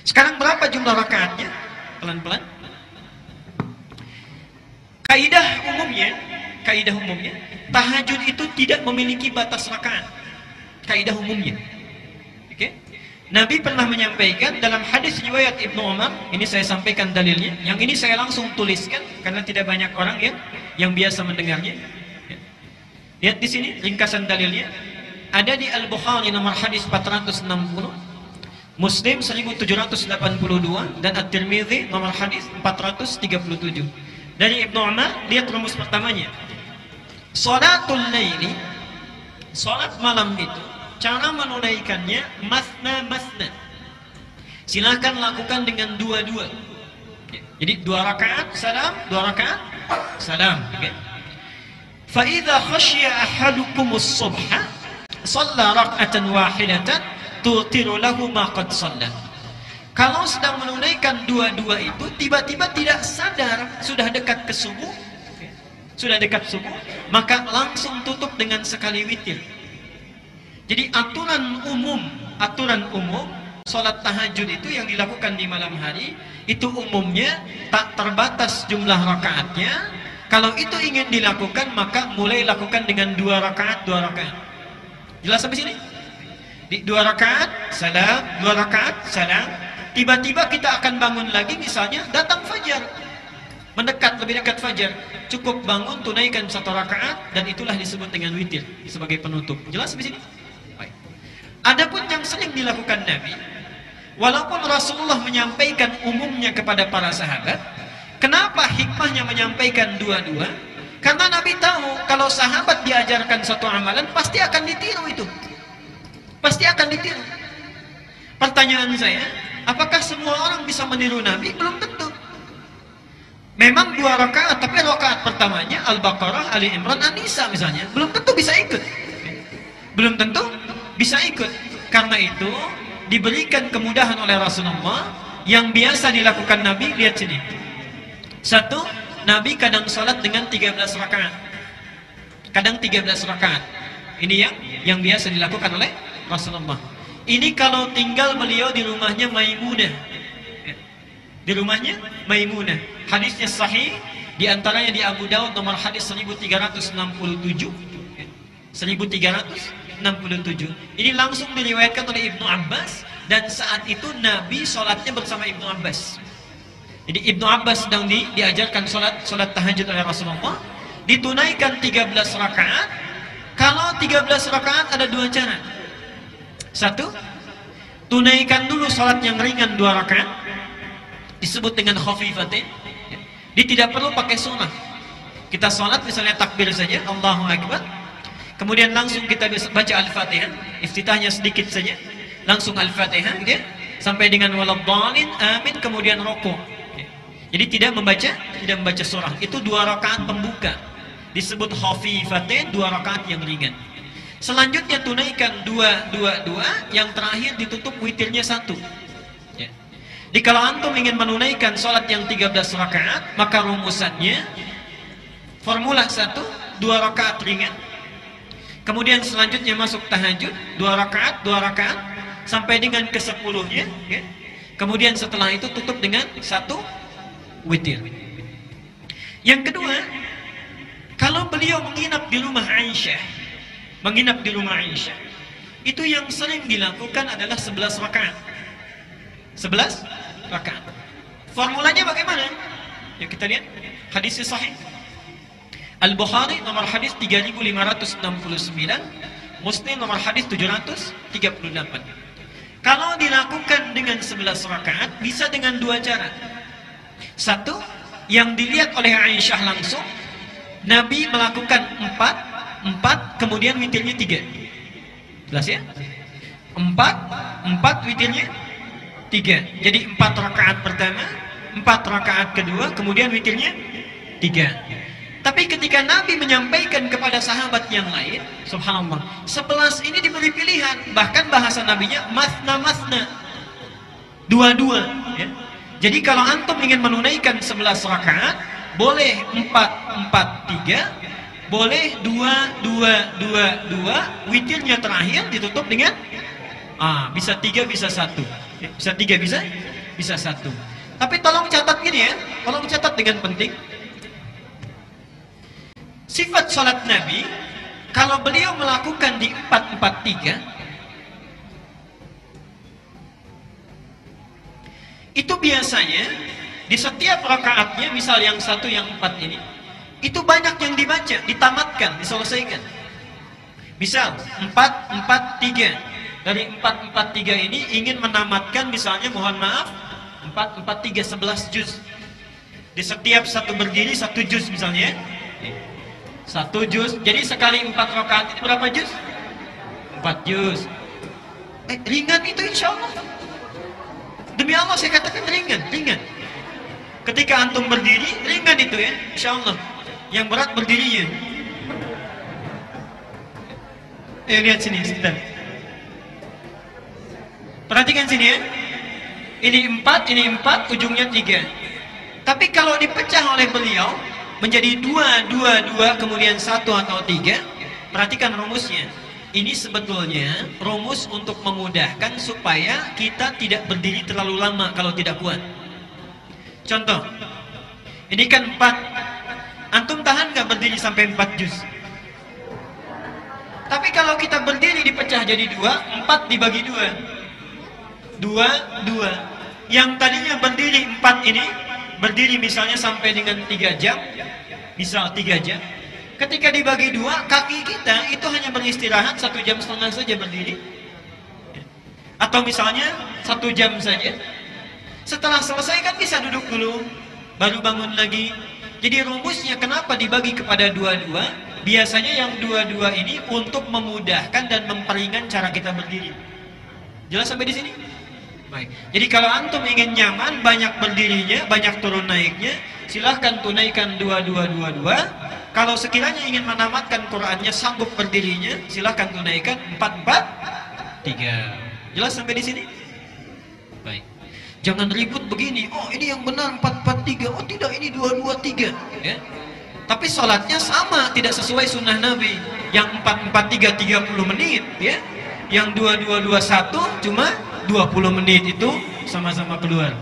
Sekarang berapa jumlah rakaatnya? Pelan-pelan. Kaidah umumnya, tahajud itu tidak memiliki batas rakaat. Kaidah umumnya. Oke? Nabi pernah menyampaikan dalam hadis riwayat Ibnu Umar, ini saya sampaikan dalilnya. Yang ini saya langsung tuliskan karena tidak banyak orang yang biasa mendengarnya. Lihat di sini ringkasan dalilnya. Ada di Al-Bukhari nomor hadis 460, Muslim 1782 dan At-Tirmidzi nomor hadis 437. Dari Ibnu Umar, lihat rumus pertamanya. Salatul laili, salat malam itu, cara menunaikannya masna. Silakan lakukan dengan dua-dua. Jadi 2 rakaat salam, 2 rakaat salam. Fa idza khashiya ahadukumus subha shalla rak'atan wahidatan tutiru lahu ma qad shalla. Kalau sedang menunaikan dua-dua itu tiba-tiba tidak sadar sudah dekat ke subuh, maka langsung tutup dengan sekali witir. Jadi aturan umum salat tahajud itu yang dilakukan di malam hari itu umumnya tak terbatas jumlah rakaatnya. Kalau itu ingin dilakukan maka mulai lakukan dengan 2 rakaat. Jelas sampai sini? Di 2 rakaat salam, 2 rakaat salam. Tiba-tiba kita akan bangun lagi, misalnya datang fajar, lebih dekat fajar, cukup bangun tunaikan 1 rakaat dan itulah disebut dengan witir sebagai penutup. Jelas sampai sini? Baik. Adapun yang sering dilakukan Nabi, walaupun Rasulullah menyampaikan umumnya kepada para sahabat, kenapa hikmahnya menyampaikan dua-dua? Karena Nabi tahu kalau sahabat diajarkan satu amalan pasti akan ditiru itu. Pasti akan ditiru. Pertanyaan saya, apakah semua orang bisa meniru Nabi? Belum tentu. Memang 2 rakaat, tapi rakaat pertamanya Al-Baqarah, Ali Imran, An-Nisa misalnya, belum tentu bisa ikut. Karena itu diberikan kemudahan oleh Rasulullah. Yang biasa dilakukan Nabi, lihat sini. 1, Nabi kadang sholat dengan 13 rakaat. Ini yang biasa dilakukan oleh Rasulullah. Ini kalau tinggal beliau di rumahnya Maimunah. Hadisnya sahih, di antaranya di Abu Daud nomor hadis 1367. Ini langsung diriwayatkan oleh Ibnu Abbas, dan saat itu Nabi sholatnya bersama Ibnu Abbas. Jadi Ibnu Abbas sedang diajarkan sholat tahajud oleh Rasulullah, ditunaikan 13 rakaat. Kalau 13 rakaat ada 2 cara. 1, tunaikan dulu sholat yang ringan 2 rakaat, disebut dengan khafifatin. Dia tidak perlu pakai sunnah. Kita sholat misalnya takbir saja, Allahu Akbar, kemudian langsung kita baca Al-Fatihah, iftitahnya sedikit saja, langsung Al-Fatihah, sampai dengan waladhdallin, amin, kemudian rukuk. Jadi tidak membaca surah. Itu 2 rakaat pembuka, disebut khafifatin, 2 rakaat yang ringan. Selanjutnya tunaikan 2, yang terakhir ditutup witirnya 1. Jadi kalau antum ingin menunaikan sholat yang 13 rakaat, maka rumusannya formula 1, 2 rakaat ringan. Kemudian selanjutnya masuk tahajud, 2 rakaat sampai dengan ke-10-nya. Kemudian setelah itu tutup dengan 1 witir. Yang kedua, kalau beliau menginap di rumah Aisyah, itu yang sering dilakukan adalah 11 rakaat. Formulanya bagaimana? Ya kita lihat hadisnya sahih. Al-Bukhari nomor hadis 3569, Muslim nomor hadis 738. Kalau dilakukan dengan 11 rakaat bisa dengan 2 cara. 1, yang dilihat oleh Aisyah langsung, Nabi melakukan 4, kemudian witirnya 3. Jelas ya? 4 witirnya 3. Jadi 4 rakaat pertama, 4 rakaat kedua, kemudian witirnya 3. Tapi ketika Nabi menyampaikan kepada sahabat yang lain, subhanallah, 11 ini diberi pilihan. Bahkan bahasa Nabinya masna, 2. Ya. Jadi kalau antum ingin menunaikan 11 rakaat, boleh 4-4-3, boleh 2-2-2-2, witirnya terakhir ditutup dengan bisa 3 bisa 1. Bisa 3 bisa bisa satu. Tapi tolong catat gini ya, tolong catat dengan penting. Sifat sholat Nabi, kalau beliau melakukan di 4-4-3, itu biasanya di setiap rakaatnya, misal yang 1 yang 4 ini, itu banyak yang dibaca, ditamatkan, diselesaikan. Misal 4-4-3, dari 4-4-3 ini ingin menamatkan misalnya, mohon maaf, 4-4-3 11 juz. Di setiap satu berdiri 1 juz misalnya, 1 juz. Jadi sekali 4 rakaat itu berapa juz? 4 juz. Ringan itu insya Allah. Demi Allah saya katakan ringan. Ketika antum berdiri, ringan itu ya, insya Allah. Yang berat berdirinya. Lihat sini sebentar. Perhatikan sini ya. Ini 4, ujungnya 3. Tapi kalau dipecah oleh beliau menjadi 2, 2, 2, kemudian 1 atau 3, perhatikan rumusnya. Ini sebetulnya rumus untuk memudahkan supaya kita tidak berdiri terlalu lama kalau tidak kuat. Contoh, ini kan 4. Antum tahan nggak berdiri sampai 4 juz? Tapi kalau kita berdiri dipecah jadi 2, 4 dibagi 2. 2, 2. Yang tadinya berdiri 4 ini, berdiri misalnya sampai dengan 3 jam, misal 3 jam. Ketika dibagi 2, kaki kita itu hanya beristirahat 1,5 jam saja berdiri. Atau misalnya 1 jam saja. Setelah selesai kan bisa duduk dulu, baru bangun lagi. Jadi rumusnya kenapa dibagi kepada 2-2? Biasanya yang 2-2 ini untuk memudahkan dan memperingan cara kita berdiri. Jelas sampai di sini? Baik. Jadi kalau antum ingin nyaman, banyak berdirinya, banyak turun naiknya, silahkan tunaikan 2-2-2-2. Kalau sekiranya ingin menamatkan Qur'annya, sanggup berdirinya, silahkan tunaikan 4-4-3. Jelas sampai di sini? Baik. Jangan ribut begini. Oh, ini yang benar 4-4-3. Oh, tidak, ini 2-2-3. Ya. Tapi sholatnya sama, tidak sesuai sunnah Nabi. Yang 4-4-3 30 menit, ya. Yang 2-2-2-1 cuma 20 menit, itu sama-sama keluar.